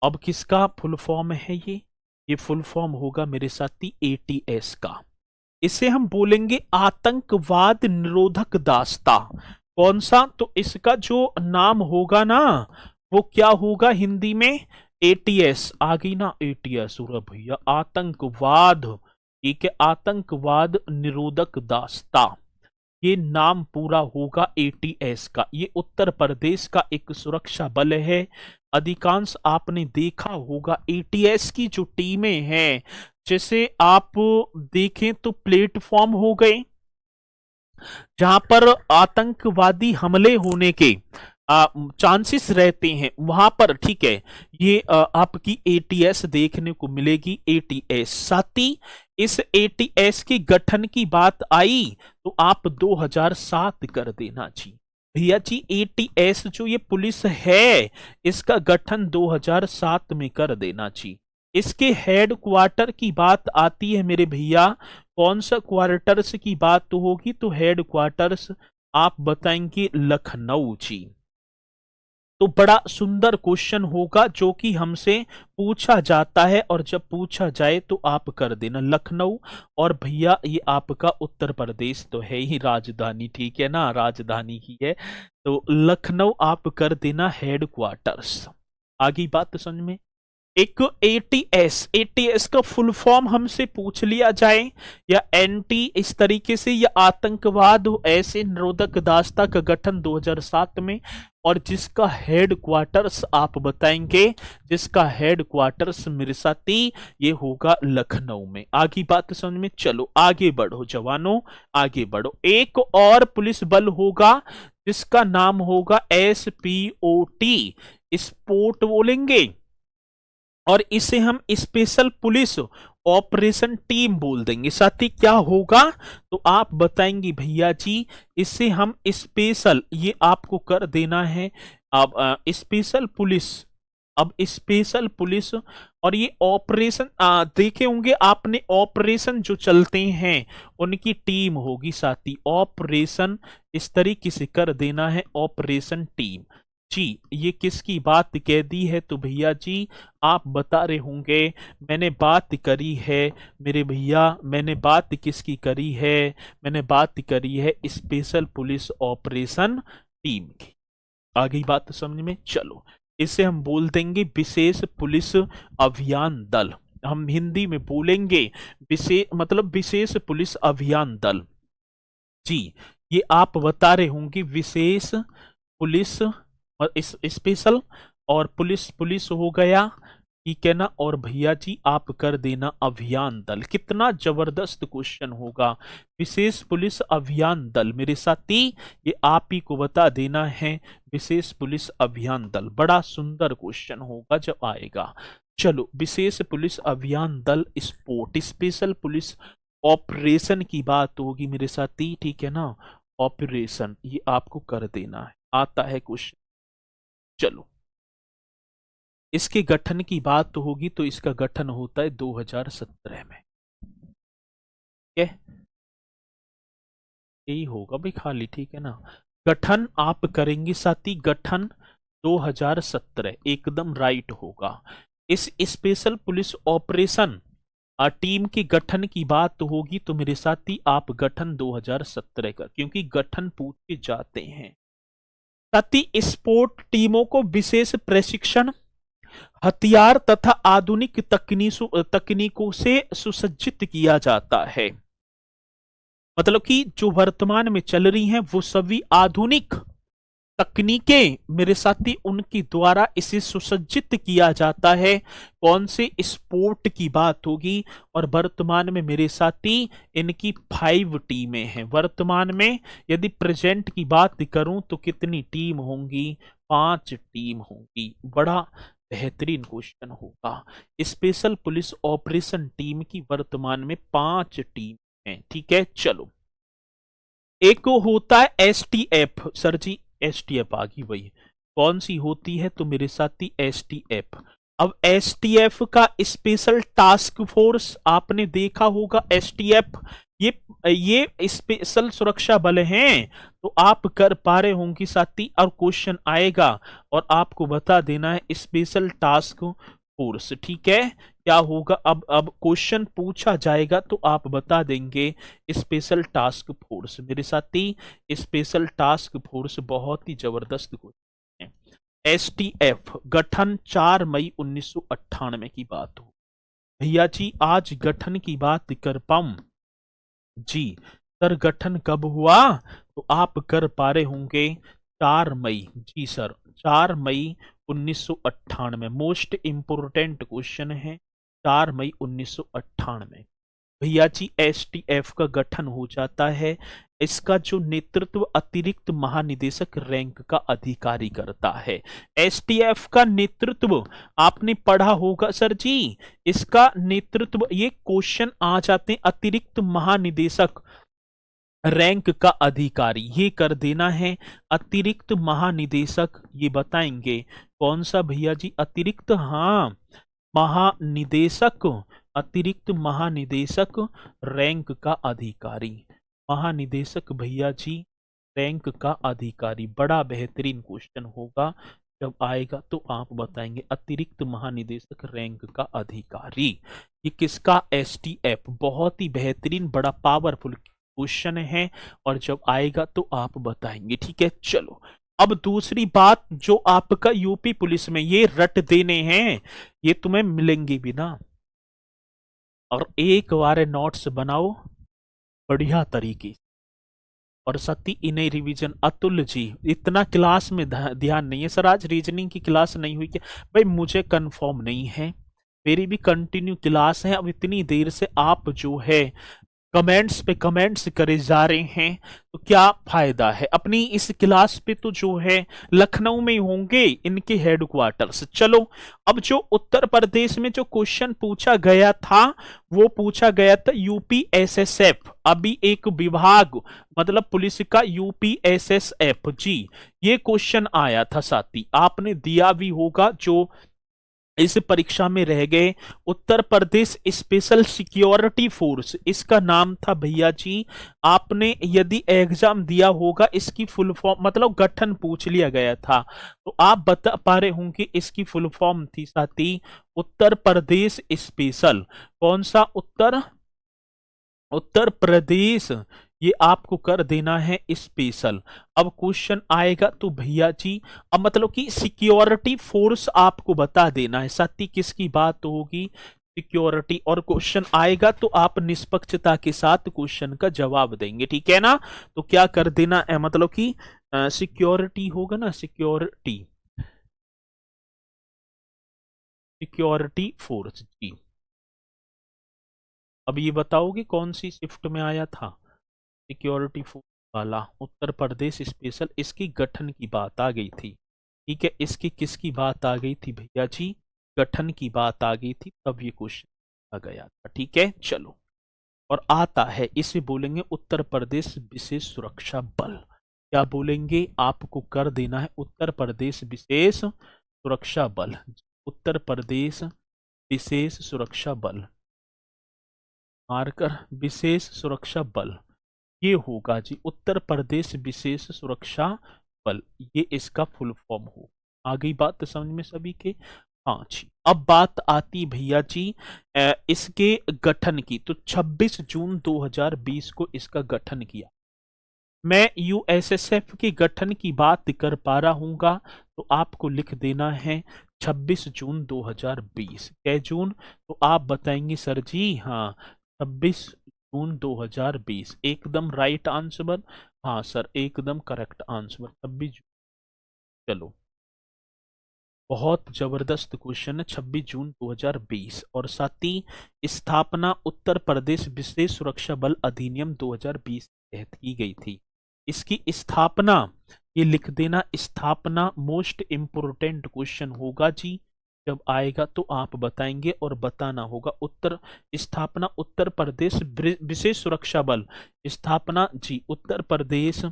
अब किसका फुल फॉर्म है ये फुल फॉर्म होगा मेरे साथी एटीएस का। इसे हम बोलेंगे आतंकवाद निरोधक दास्ता। कौन सा? तो इसका जो नाम होगा ना वो क्या होगा हिंदी में? एटीएस आ गई ना, एटीएस होगा भैया, आतंकवाद, ठीक है, आतंकवाद निरोधक दास्ता, ये नाम पूरा होगा एटीएस का। ये उत्तर प्रदेश का एक सुरक्षा बल है। अधिकांश आपने देखा होगा एटीएस की जो टीमें हैं, जैसे आप देखें तो प्लेटफॉर्म हो गए जहां पर आतंकवादी हमले होने के चांसेस रहते हैं, वहां पर, ठीक है, ये आपकी एटीएस देखने को मिलेगी। एटीएस साथी, इस एटीएस के गठन की बात आई तो आप 2007 कर देना जी। भैया जी एटीएस जो ये पुलिस है इसका गठन 2007 में कर देना जी। इसके हेड क्वार्टर की बात आती है मेरे भैया, कौन सा क्वार्टर्स की बात तो होगी तो हेड क्वार्टर्स आप बताएंगे लखनऊ जी। तो बड़ा सुंदर क्वेश्चन होगा जो कि हमसे पूछा जाता है, और जब पूछा जाए तो आप कर देना लखनऊ। और भैया ये आपका उत्तर प्रदेश तो है ही राजधानी, ठीक है ना, राजधानी की है, तो लखनऊ आप कर देना हेड क्वार्टर्स। आगे बात समझ में। एक एटीएस का फुल फॉर्म हमसे पूछ लिया जाए, या एंटी इस तरीके से, या आतंकवाद ऐसे निरोधक दास्ता का गठन 2007 में, और जिसका हेड क्वार्टर्स आप बताएंगे, जिसका हेड क्वार्टर्स मेरे साथी ये होगा लखनऊ में। आगे बात समझ में। चलो आगे बढ़ो जवानों, आगे बढ़ो। एक और पुलिस बल होगा जिसका नाम होगा SPOT, स्पोर्ट बोलेंगे, और इसे हम स्पेशल पुलिस ऑपरेशन टीम बोल देंगे। साथी क्या होगा तो आप बताएंगे भैया जी, इसे हम स्पेशल, ये आपको कर देना है अब स्पेशल पुलिस। अब स्पेशल पुलिस और ये ऑपरेशन देखे होंगे आपने, ऑपरेशन जो चलते हैं उनकी टीम होगी साथी, ऑपरेशन इस तरीके से कर देना है, ऑपरेशन टीम जी। ये किसकी बात कह दी है तो भैया जी आप बता रहे होंगे, मैंने बात करी है मेरे भैया, मैंने बात किसकी करी है? मैंने बात करी है स्पेशल पुलिस ऑपरेशन टीम की। आगे बात समझ में। चलो इसे हम बोल देंगे विशेष पुलिस अभियान दल। हम हिंदी में बोलेंगे विशेष, मतलब विशेष पुलिस अभियान दल जी। ये आप बता रहे होंगे विशेष पुलिस और इस स्पेशल और पुलिस हो गया, ठीक है ना, और भैया जी आप कर देना अभियान दल। कितना जबरदस्त क्वेश्चन होगा, विशेष पुलिस अभियान दल मेरे साथी, ये आप ही को बता देना है, विशेष पुलिस अभियान दल। बड़ा सुंदर क्वेश्चन होगा जब आएगा। चलो विशेष पुलिस अभियान दल स्पोर्ट, स्पेशल पुलिस ऑपरेशन की बात होगी मेरे साथी, ठीक है ना, ऑपरेशन ये आपको कर देना है, आता है क्वेश्चन। चलो इसके गठन की बात तो होगी तो इसका गठन होता है 2017 में, ठीक है, यही होगा भाई खाली, ठीक है ना। गठन आप करेंगे साथी, गठन 2017 एकदम राइट होगा। इस स्पेशल पुलिस ऑपरेशन टीम के गठन की बात तो होगी तो मेरे साथी आप गठन 2017 का, क्योंकि गठन पूछ के जाते हैं। साथी स्पोर्ट टीमों को विशेष प्रशिक्षण, हथियार तथा आधुनिक तकनीकों से सुसज्जित किया जाता है। मतलब कि जो वर्तमान में चल रही हैं वो सभी आधुनिक तकनीकें मेरे साथी उनके द्वारा इसे सुसज्जित किया जाता है। कौन से? स्पोर्ट की बात होगी। और वर्तमान में मेरे साथी इनकी 5 टीमें हैं। वर्तमान में यदि प्रेजेंट की बात करूं तो कितनी टीम होंगी? 5 टीम होंगी। बड़ा बेहतरीन क्वेश्चन होगा। स्पेशल पुलिस ऑपरेशन टीम की वर्तमान में 5 टीम हैं। ठीक है, चलो एक होता है एसटीएफ। सर जी एसटीएफ आ गई, वही कौन सी होती है तो मेरे साथी एसटीएफ। अब एसटीएफ का स्पेशल टास्क फोर्स आपने देखा होगा, एसटीएफ ये स्पेशल सुरक्षा बल हैं, तो आप कर पा रहे होंगे साथी। और क्वेश्चन आएगा और आपको बता देना है स्पेशल टास्क फोर्स, ठीक है। क्या होगा, अब क्वेश्चन पूछा जाएगा तो आप बता देंगे स्पेशल टास्क फोर्स। मेरे साथी स्पेशल टास्क फोर्स बहुत ही जबरदस्त क्वेश्चन है। एसटीएफ गठन 4 मई 1998 की बात हो। भैया जी आज गठन की बात कर पाऊं जी, सर गठन कब हुआ, तो आप कर पा रहे होंगे 4 मई, जी सर 4 मई 1998। मोस्ट इंपोर्टेंट क्वेश्चन है, 4 मई 1998 भैया जी एसटीएफ का गठन हो जाता है। इसका जो नेतृत्व अतिरिक्त महानिदेशक रैंक का अधिकारी करता है। एसटीएफ का नेतृत्व आपने पढ़ा होगा सर जी, इसका नेतृत्व, ये क्वेश्चन आ जाते हैं, अतिरिक्त महानिदेशक रैंक का अधिकारी, ये कर देना है। अतिरिक्त महानिदेशक ये बताएंगे कौन सा भैया जी, अतिरिक्त, हाँ महानिदेशक, अतिरिक्त महानिदेशक रैंक का अधिकारी, महानिदेशक भैया जी रैंक का अधिकारी। बड़ा बेहतरीन क्वेश्चन होगा, जब आएगा तो आप बताएंगे अतिरिक्त महानिदेशक रैंक का अधिकारी। ये किसका, एसटीएफ। बहुत ही बेहतरीन बड़ा पावरफुल क्वेश्चन है और जब आएगा तो आप बताएंगे, ठीक है। चलो अब दूसरी बात जो आपका यूपी पुलिस में ये रट देने हैं, ये तुम्हें मिलेंगे भी ना, और एक बार नोट्स बनाओ बढ़िया तरीके, और सती इन्हें रिवीजन। अतुल जी इतना क्लास में ध्यान नहीं है सर, आज रीजनिंग की क्लास नहीं हुई क्या, भाई मुझे कंफर्म नहीं है, मेरी भी कंटिन्यू क्लास है। अब इतनी देर से आप जो है कमेंट्स पे कमेंट्स करे जा रहे हैं, तो क्या फायदा है। अपनी इस क्लास पे तो जो है लखनऊ में होंगे इनके हेडक्वार्टर्स। चलो अब जो उत्तर प्रदेश में जो क्वेश्चन पूछा गया था, वो पूछा गया था यूपीएसएसएफ, अभी एक विभाग मतलब पुलिस का यूपीएसएसएफ जी, ये क्वेश्चन आया था साथी, आपने दिया भी होगा जो इस परीक्षा में रह गए। Uttar Pradesh special security force इसका नाम था भैया जी, आपने यदि एग्जाम दिया होगा इसकी फुल फॉर्म, मतलब गठन पूछ लिया गया था तो आप बता पा रहे होंगे इसकी फुल फॉर्म थी साथी उत्तर प्रदेश स्पेशल, कौन सा, उत्तर प्रदेश, ये आपको कर देना है स्पेशल। अब क्वेश्चन आएगा तो भैया जी, अब मतलब कि सिक्योरिटी फोर्स आपको बता देना है साथी, किसकी बात होगी, सिक्योरिटी। और क्वेश्चन आएगा तो आप निष्पक्षता के साथ क्वेश्चन का जवाब देंगे, ठीक है ना। तो क्या कर देना है, मतलब कि सिक्योरिटी होगा ना, सिक्योरिटी, सिक्योरिटी फोर्स जी। अब ये बताओगे कौन सी शिफ्ट में आया था सिक्योरिटी फोर्स वाला, उत्तर प्रदेश स्पेशल, इसकी गठन की बात आ गई थी, ठीक है। इसकी किसकी बात आ गई थी भैया जी, गठन की बात आ गई थी, तब ये क्वेश्चन आ गया था, ठीक है। चलो और आता है, इसे बोलेंगे उत्तर प्रदेश विशेष सुरक्षा बल। क्या बोलेंगे, आपको कर देना है उत्तर प्रदेश विशेष सुरक्षा बल, उत्तर प्रदेश विशेष सुरक्षा बल, मार्कर विशेष सुरक्षा बल, ये होगा जी उत्तर प्रदेश विशेष सुरक्षा बल, ये इसका फुल फॉर्म हो। आ गई बात समझ में सभी के, हाँ जी। अब बात आती भैया जी इसके गठन की, तो 26 जून 2020 को इसका गठन किया। मैं यूएसएसएफ के गठन की बात कर पा रहा हूँगा तो आपको लिख देना है 26 जून 2020। क्या जून, तो आप बताएंगे सर जी, हाँ 26 जून 2020, एकदम राइट आंसर, हाँ सर एकदम करेक्ट आंसर 26 जून। चलो बहुत जबरदस्त क्वेश्चन है, 26 जून 2020। और साथ ही स्थापना उत्तर प्रदेश विशेष सुरक्षा बल अधिनियम 2020 के तहत की गई थी। इसकी स्थापना, ये लिख देना, स्थापना मोस्ट इंपोर्टेंट क्वेश्चन होगा जी, जब आएगा तो आप बताएंगे और बताना होगा। स्थापना उत्तर प्रदेश विशेष सुरक्षा बल, स्थापना जी उत्तर प्रदेश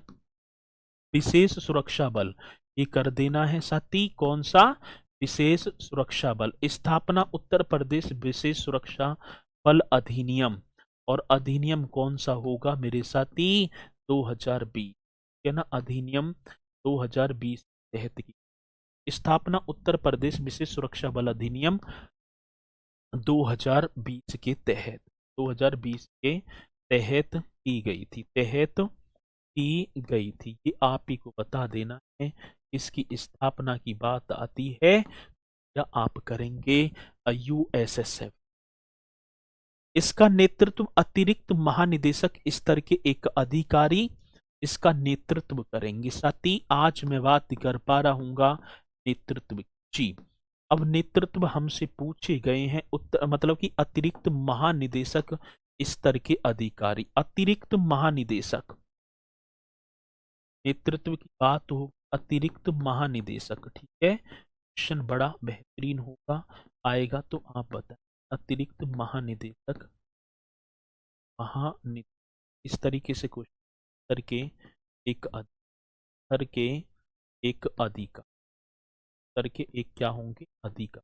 विशेष सुरक्षा बल, ये कर देना है साथी, कौन सा, विशेष सुरक्षा बल, स्थापना उत्तर प्रदेश विशेष सुरक्षा बल अधिनियम, और अधिनियम कौन सा होगा मेरे साथी, 2020, है ना, अधिनियम 2020 के तहत की स्थापना उत्तर प्रदेश विशेष सुरक्षा बल अधिनियम 2020 के तहत, 2020 के तहत की गई थी, तहत की गई थी। ये आप ही को बता देना है। इसकी स्थापना की बात आती है या आप करेंगे यूएसएसएफ। इसका नेतृत्व अतिरिक्त महानिदेशक स्तर के एक अधिकारी इसका नेतृत्व करेंगे। साथी आज मैं बात कर पा रहा हूँ नेतृत्व जी। अब नेतृत्व हमसे पूछे गए हैं मतलब कि अतिरिक्त महानिदेशक स्तर के अधिकारी, अतिरिक्त महानिदेशक, नेतृत्व की बात हो, अतिरिक्त महानिदेशक, ठीक है। क्वेश्चन बड़ा बेहतरीन होगा, आएगा तो आप बताएं। अतिरिक्त महानिदेशक, इस तरीके से क्वेश्चन करके एक करके एक अधिकार, करके एक क्या होंगे अधिकार,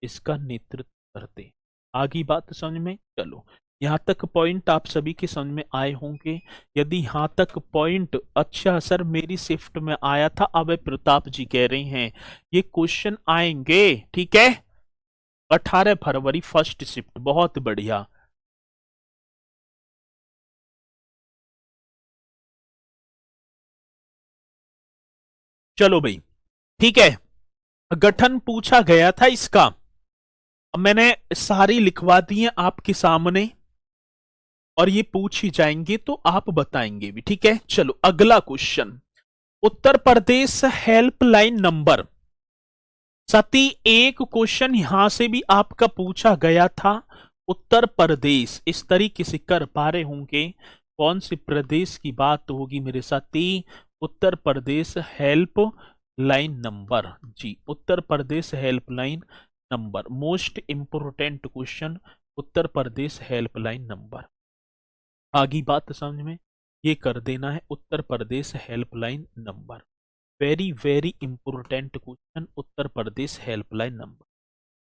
इसका नेतृत्व करते। आगे बात समझ में, चलो यहाँ तक पॉइंट आप सभी के समझ में आए होंगे। यदि यहाँ तक पॉइंट, अच्छा सर मेरी शिफ्ट में आया था, अब प्रताप जी कह रहे हैं ये क्वेश्चन आएंगे, ठीक है, 18 फरवरी फर्स्ट शिफ्ट, बहुत बढ़िया। चलो भाई ठीक है, गठन पूछा गया था इसका, मैंने सारी लिखवा दी है आपके सामने, और ये पूछी जाएंगे तो आप बताएंगे भी, ठीक है। चलो अगला question, Uttar Pradesh helpline number. सती एक क्वेश्चन यहां से भी आपका पूछा गया था, उत्तर प्रदेश, इस तरीके से कर पा रहे होंगे, कौन से प्रदेश की बात होगी मेरे साथी, उत्तर प्रदेश हेल्पलाइन नंबर जी, Uttar Pradesh helpline number, most important question, Uttar Pradesh helpline number. आगे बात समझ में, ये कर देना है Uttar Pradesh helpline number, very very important question, Uttar Pradesh helpline number.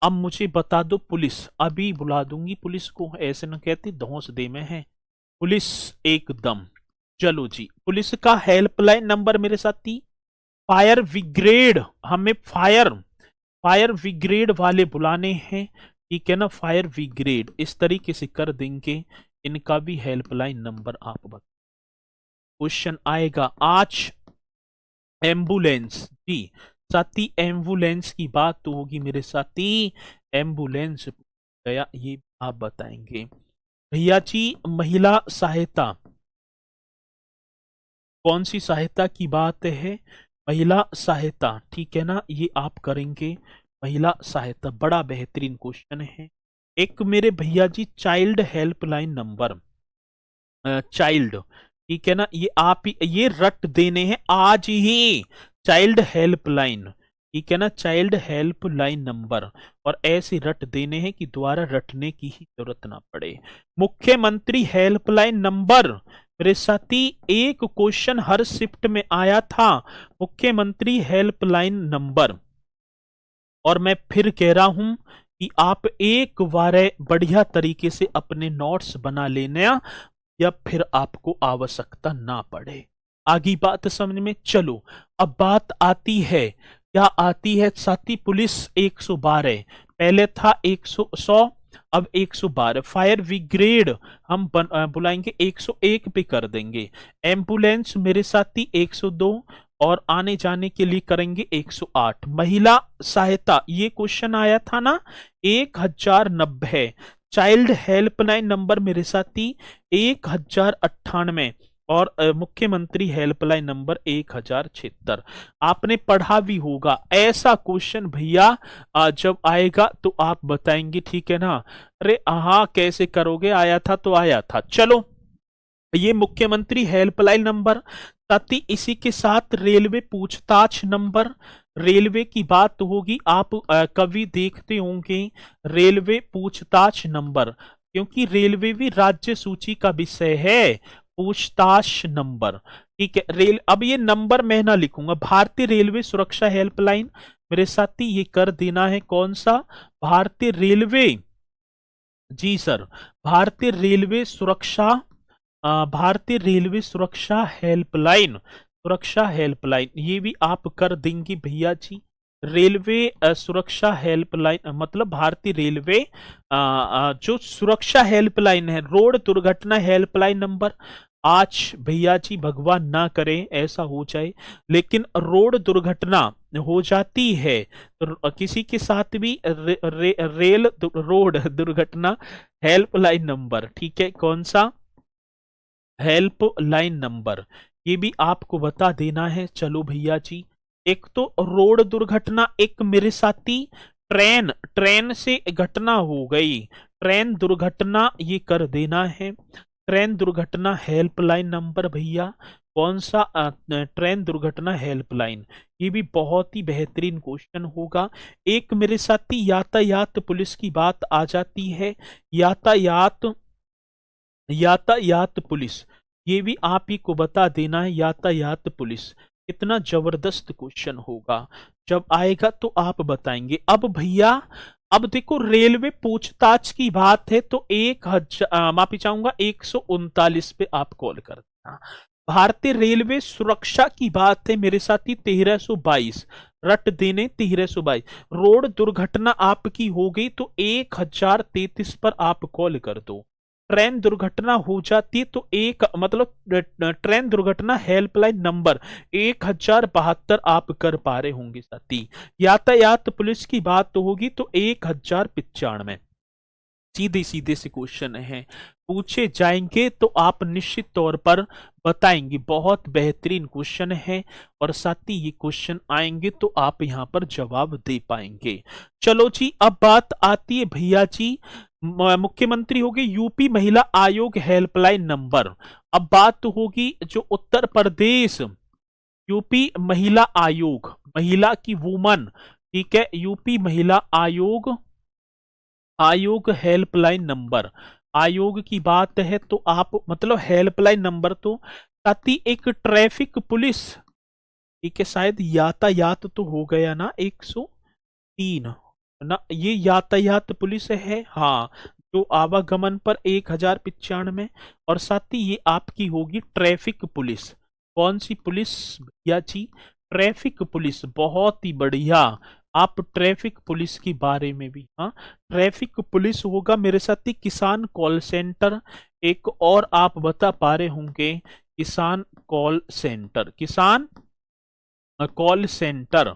अब मुझे बता दो पुलिस, अभी बुला दूंगी पुलिस को, ऐसे न कहती धौंस दे में है पुलिस एकदम। चलो जी, पुलिस का हेल्पलाइन नंबर मेरे साथी, फायर ब्रिगेड, हमें फायर ब्रिगेड वाले बुलाने हैं, ठीक है ना, फायर ब्रिगेड, इस तरीके से कर देंगे, इनका भी हेल्पलाइन नंबर आप बता। क्वेश्चन आएगा आज एम्बुलेंस जी, साथी एम्बुलेंस की बात तो होगी मेरे साथी, एम्बुलेंस गया, ये आप बताएंगे। भैया जी महिला सहायता, कौन सी सहायता की बात है, महिला सहायता, ठीक है ना, ये आप करेंगे महिला सहायता, बड़ा बेहतरीन क्वेश्चन है। एक मेरे भैया जी चाइल्ड हेल्पलाइन नंबर, चाइल्ड, ठीक है ना, ये आप ही ये रट देने हैं आज ही, चाइल्ड हेल्पलाइन, ठीक है ना, चाइल्ड हेल्पलाइन नंबर, और ऐसे रट देने हैं कि दोबारा रटने की ही जरूरत ना पड़े। मुख्यमंत्री हेल्पलाइन नंबर, मेरे साथी एक क्वेश्चन हर शिफ्ट में आया था, मुख्यमंत्री हेल्पलाइन नंबर, और मैं फिर कह रहा हूं कि आप एक बार बढ़िया तरीके से अपने नोट्स बना लेना, या फिर आपको आवश्यकता ना पड़े। आगे बात समझ में, चलो अब बात आती है, क्या आती है साथी, पुलिस 112, पहले था 100, अब 112, फायर ब्रिगेड हम बुलाएंगे 101 पे कर देंगे, एम्बुलेंस मेरे साथी 102, और आने जाने के लिए करेंगे 108। महिला सहायता, ये क्वेश्चन आया था ना, 1090, चाइल्ड हेल्पलाइन नंबर मेरे साथी 1098, और मुख्यमंत्री हेल्पलाइन नंबर 1076। आपने पढ़ा भी होगा, ऐसा क्वेश्चन भैया जब आएगा तो आप बताएंगे, ठीक है ना, अरे हाँ कैसे करोगे, आया था तो आया था। चलो ये मुख्यमंत्री हेल्पलाइन नंबर, साथ ही इसी के साथ रेलवे पूछताछ नंबर, रेलवे की बात होगी, आप कभी देखते होंगे रेलवे पूछताछ नंबर, क्योंकि रेलवे भी राज्य सूची का विषय है, पूछताछ नंबर। ठीक है, रेल, अब ये नंबर मैं ना लिखूंगा, भारतीय रेलवे सुरक्षा हेल्पलाइन। मेरे साथी ये कर देना है कौन सा, भारतीय रेलवे, जी सर, भारतीय रेलवे सुरक्षा, भारतीय रेलवे सुरक्षा हेल्पलाइन, सुरक्षा हेल्पलाइन, ये भी आप कर देंगे भैया जी। रेलवे सुरक्षा हेल्पलाइन मतलब भारतीय रेलवे जो सुरक्षा हेल्पलाइन है, रोड दुर्घटना हेल्पलाइन नंबर। आज भैया जी भगवान ना करे ऐसा हो जाए, लेकिन रोड दुर्घटना हो जाती है तो किसी के साथ भी रोड दुर्घटना हेल्पलाइन नंबर, ठीक है, कौन सा, हेल्पलाइन नंबर, ये भी आपको बता देना है। चलो भैया जी, एक तो रोड दुर्घटना, एक मेरे साथी ट्रेन, ट्रेन से घटना हो गई, ट्रेन दुर्घटना, ये कर देना है। ट्रेन दुर्घटना हेल्पलाइन नंबर भैया, कौन सा, ट्रेन दुर्घटना हेल्पलाइन, ये भी बहुत ही बेहतरीन क्वेश्चन होगा। एक मेरे साथी यातायात पुलिस की बात आ जाती है, यातायात, यातायात पुलिस, ये भी आप ही को बता देना है, यातायात पुलिस। कितना जबरदस्त क्वेश्चन होगा, जब आएगा तो आप बताएंगे। अब भैया, अब देखो रेलवे पूछताछ की बात है तो 1000, माफी चाहूंगा, 139 पे आप कॉल कर देना। भारतीय रेलवे सुरक्षा की बात है मेरे साथी, 1322 रट देने, 1322। रोड दुर्घटना आपकी हो गई तो 1033 पर आप कॉल कर दो। ट्रेन दुर्घटना हो जाती है तो एक मतलब ट्रेन दुर्घटना हेल्पलाइन नंबर 1072 आप कर पा रहे होंगे साथी। यातायात पुलिस की बात तो होगी तो 1095। सीधे सीधे से क्वेश्चन है, पूछे जाएंगे तो आप निश्चित तौर पर बताएंगे, बहुत बेहतरीन क्वेश्चन है। और साथ ही ये क्वेश्चन आएंगे तो आप यहां पर जवाब दे पाएंगे। चलो जी, अब बात आती है भैया जी, मुख्यमंत्री होगी यूपी महिला आयोग हेल्पलाइन नंबर। अब बात होगी जो उत्तर प्रदेश यूपी महिला आयोग, महिला की वुमन, ठीक है, यूपी महिला आयोग, आयोग हेल्पलाइन नंबर, आयोग की बात है तो आप मतलब हेल्पलाइन नंबर तो साथ ही एक ट्रैफिक पुलिस, ठीक है, शायद यातायात तो हो गया ना 103 ना, ये यातायात पुलिस है हाँ, जो आवागमन पर 1095। और साथ ही ये आपकी होगी ट्रैफिक पुलिस, कौन सी पुलिस भैया जी, ट्रैफिक पुलिस, बहुत ही बढ़िया। आप ट्रैफिक पुलिस के बारे में भी, हाँ, ट्रैफिक पुलिस होगा मेरे साथ ही किसान कॉल सेंटर। एक और आप बता पा रहे होंगे, किसान कॉल सेंटर, किसान कॉल सेंटर,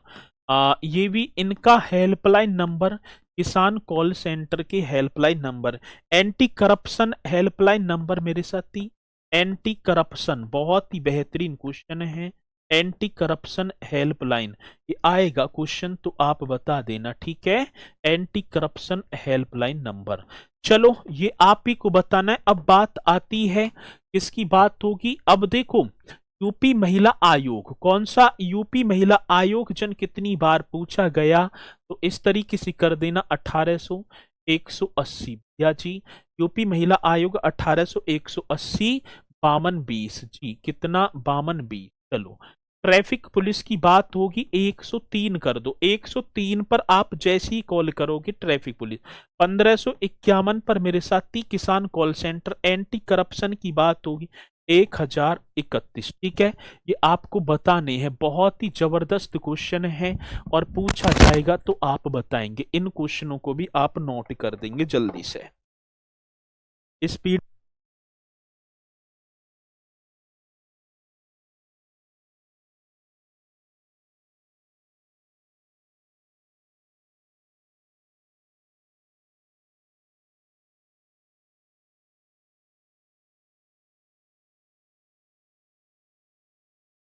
ये भी इनका हेल्पलाइन नंबर, किसान कॉल सेंटर के helpline number. Anti corruption helpline number मेरे साथी, एंटी करप्शन, बहुत ही बेहतरीन क्वेश्चन है, एंटी करप्शन हेल्पलाइन, ये आएगा क्वेश्चन तो आप बता देना, ठीक है, एंटी करप्शन हेल्पलाइन नंबर। चलो ये आप ही को बताना है। अब बात आती है, किसकी बात होगी, अब देखो यूपी महिला आयोग, कौन सा यूपी महिला आयोग जन कितनी बार पूछा गया, तो इस तरीके से कर देना 1800 180 या जी, यूपी महिला आयोग 1800 180 52 20 जी, कितना 52 20। चलो ट्रैफिक पुलिस की बात होगी 103 कर दो, 103 पर आप जैसे ही कॉल करोगे ट्रैफिक पुलिस। 1551 पर मेरे साथी किसान कॉल सेंटर, एंटी करप्शन की बात होगी 1031, ठीक है, ये आपको बताने हैं, बहुत ही जबरदस्त क्वेश्चन है और पूछा जाएगा तो आप बताएंगे। इन क्वेश्चनों को भी आप नोट कर देंगे जल्दी से, स्पीड।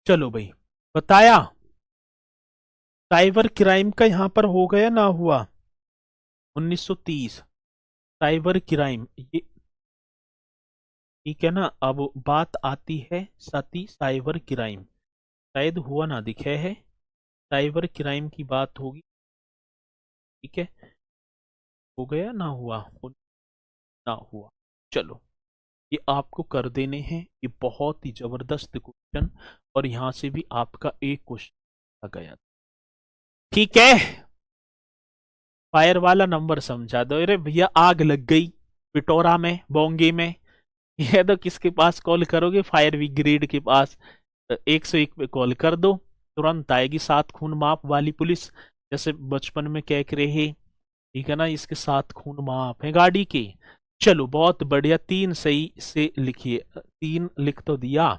चलो भाई, बताया, साइबर क्राइम का यहां पर हो गया ना हुआ, 1930 साइबर क्राइम, ये ठीक है ना। अब बात आती है साथी साइबर क्राइम, शायद हुआ ना दिखे है, साइबर क्राइम की बात होगी, ठीक है, हो गया ना हुआ, ना हुआ। चलो ये आपको कर देने हैं। ये बहुत ही जबरदस्त क्वेश्चन, और यहां से भी आपका एक क्वेश्चन आ गया। ठीक है, फायर वाला नंबर समझा दो। अरे भैया आग लग गई पिटोरा में, बोंगे में, ये तो किसके पास कॉल करोगे? फायर ब्रिगेड के पास। 101 पे कॉल कर दो, तुरंत आएगी। 7 खून माफ वाली पुलिस, जैसे बचपन में कह के रहे, ठीक है ना, इसके 7 खून माफ है गाड़ी के। चलो बहुत बढ़िया, 3 सही से लिखिए, 3 लिख तो दिया।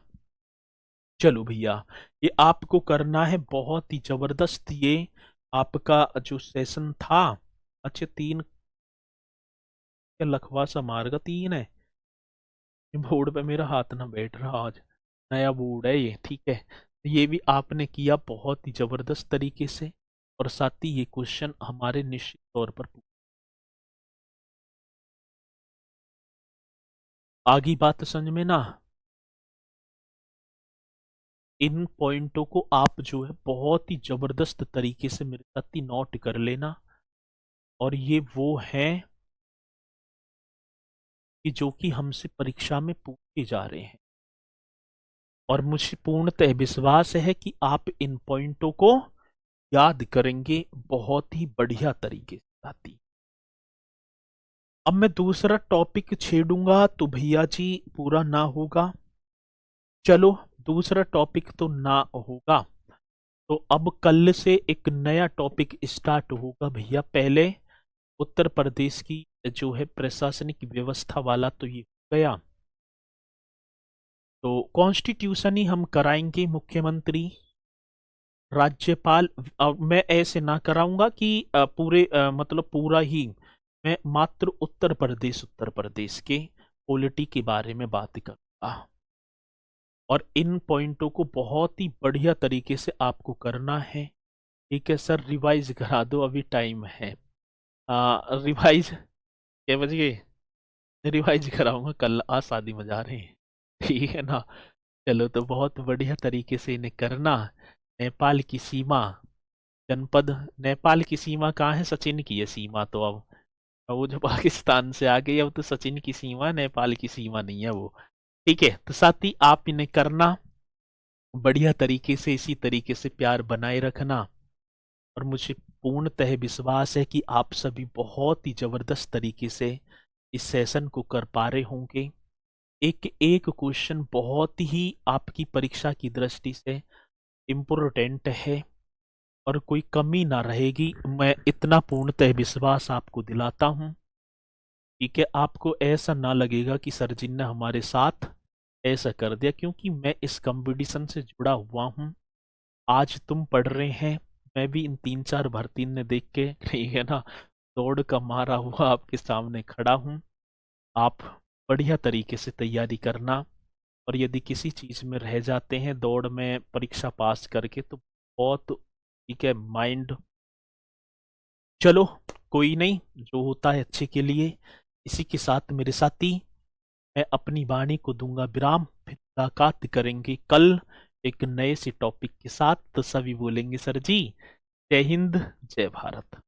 चलो भैया, ये आपको करना है बहुत ही जबरदस्त। ये आपका जो सेशन था, अच्छा 3 क्या लखवा सा मारगा, 3 है। बोर्ड पे मेरा हाथ ना बैठ रहा आज, नया बोर्ड है ये, ठीक है। ये भी आपने किया बहुत ही जबरदस्त तरीके से, और साथ ही ये क्वेश्चन हमारे निश्चित तौर पर आगे बात समझ में ना। इन पॉइंटों को आप जो है बहुत ही जबरदस्त तरीके से मेरे साथ ही नोट कर लेना। और ये वो है कि जो कि हमसे परीक्षा में पूछे जा रहे हैं, और मुझे पूर्णतः विश्वास है कि आप इन पॉइंटों को याद करेंगे बहुत ही बढ़िया तरीके से साथी। अब मैं दूसरा टॉपिक छेड़ूंगा तो भैया जी पूरा ना होगा। चलो, दूसरा टॉपिक तो ना होगा, तो अब कल से एक नया टॉपिक स्टार्ट होगा भैया। पहले उत्तर प्रदेश की जो है प्रशासनिक व्यवस्था वाला तो ये हो गया, तो कॉन्स्टिट्यूशन ही हम कराएंगे। मुख्यमंत्री, राज्यपाल, मैं ऐसे ना कराऊंगा कि पूरे मतलब पूरा ही, मैं मात्र उत्तर प्रदेश के पॉलिटी के बारे में बात करूंगा। और इन पॉइंटों को बहुत ही बढ़िया तरीके से आपको करना है। ठीक है सर, रिवाइज करा दो, अभी टाइम है। रिवाइज क्या बज गए? रिवाइज कराऊंगा कल, आज शादी में जा रहे हैं, ठीक है ना। चलो, तो बहुत बढ़िया तरीके से इन्हें करना। नेपाल की सीमा, जनपद, नेपाल की सीमा कहाँ है? सचिन की है सीमा तो। अब वो जो पाकिस्तान से आ गई, अब तो सचिन की सीमा है, नेपाल की सीमा नहीं है वो। ठीक है, तो साथ ही आप इन्हें करना बढ़िया तरीके से, इसी तरीके से प्यार बनाए रखना। और मुझे पूर्णतः विश्वास है कि आप सभी बहुत ही जबरदस्त तरीके से इस सेशन को कर पा रहे होंगे। एक एक क्वेश्चन बहुत ही आपकी परीक्षा की दृष्टि से इम्पोर्टेंट है, और कोई कमी ना रहेगी, मैं इतना पूर्णतः विश्वास आपको दिलाता हूं। ठीक है, आपको ऐसा ना लगेगा कि सर जी ने हमारे साथ ऐसा कर दिया, क्योंकि मैं इस कंपटीशन से जुड़ा हुआ हूं। आज तुम पढ़ रहे हैं, मैं भी इन 3-4 भर्ती ने देख के, ठीक है ना, दौड़ का मारा हुआ आपके सामने खड़ा हूं। आप बढ़िया तरीके से तैयारी करना, और यदि किसी चीज में रह जाते हैं दौड़ में परीक्षा पास करके, तो बहुत, ठीक है, माइंड, चलो कोई नहीं, जो होता है अच्छे के लिए। इसी के साथ मेरे साथी, मैं अपनी वाणी को दूंगा विराम, फिर मुलाकात करेंगे कल एक नए से टॉपिक के साथ। तो सभी बोलेंगे सर जी जय हिंद, जय भारत।